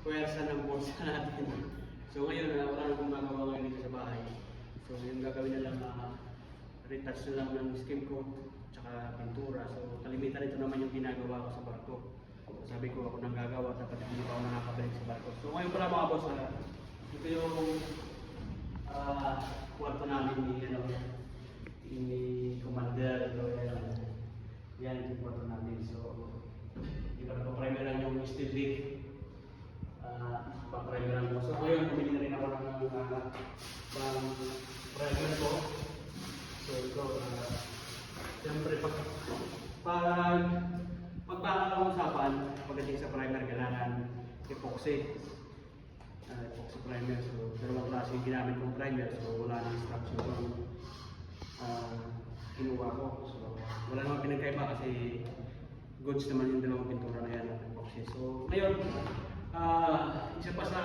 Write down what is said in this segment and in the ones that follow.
puwersa ng bulsa natin. So ngayon, wala na akong magawa ngayon dito sa bahay. So yung gagawin na lang, retouch na lang ng skim coat, tsaka pintura. So kalimitan ito naman yung ginagawa ko sa barko. So, sabi ko ako nang gagawa, dapat hindi pa ako nakakabalik sa barko. So ngayon pala mga boss, ito yung kwarto namin ni Commander. Ito yan yung kwarto namin. So ipaprimer lang yung steel leaf. Paprimer lang mo. So ngayon, pumili na rin ako ng pang-primer ko. So ito, siyempre pagbalang usapan, pagdating sa primer, kailangan epoxy. Epoxy primer. So dalawang klase yung ginamit kong primer. So wala nang instruction kung kinuha ko. So wala namang pinagkaiba kasi goods naman yung dalawang pintura na yan ng epoxy. So ngayon, isa pa sa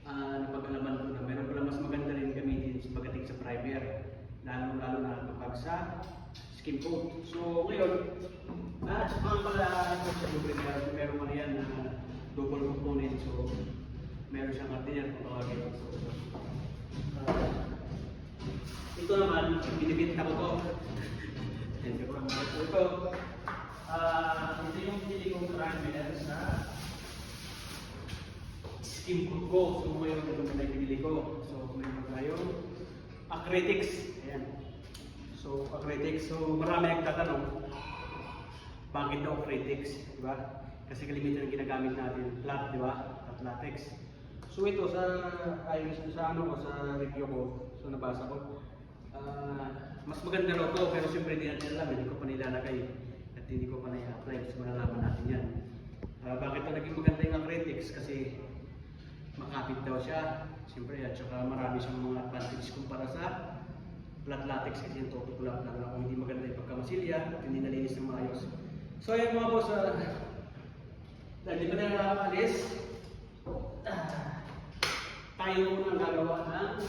napag-alaman ko na meron pala mas maganda rin gamitin pagdating sa primer, lalo na kapag sa skim coat. So ngayon, mga pala sa lubricant, meron man yan na double component. So meron siyang artiner kung tawagin. So ito naman, binibinta ko to. Ito yung pinili kong primer sa skim coat ko. So ngayon ito na pinili ko. So mayroon tayong acrylics. Ayan. So acrylics. So marami nagtatanong, bakit daw acrylics? Diba? Kasi kalimitan ang ginagamit natin flat, diba? At latex. So ito sa review ko, so nabasa ko, mas maganda raw to, pero siyempre hindi natin alam, hindi ko pa nilalagay at hindi ko pa na-apply, so malalaman natin yan. Bakit ito naging maganda yung acrylics? Kasi makapit daw siya, siyempre, at saka marami siyang mga advantage kumpara sa flat latex kasi yung topic lang na kung hindi maganda yung pagkamasilya at hindi nalinis ng maayos. So ayun mga boss, dahil di ba na nakakalis, tayo muna gagawa ng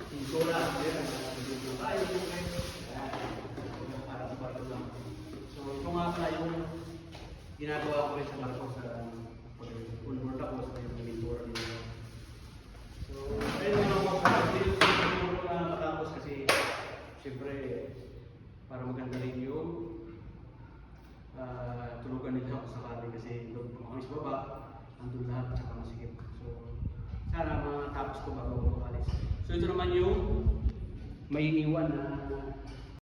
pintura. Tayo para sa barko lang. So ito nga pala yung ginagawa ko rin sa barko sa pag-unboard ako sa yung pintura nila. So ayun mga boss, hindi ko na matapos kasi siyempre para maganda rin yung tulugan nila ako sakali kasi doon po kami sa baba, andun lahat at saka masikip. So sana matapos ko bago ako alis. So ito naman yung may iwan na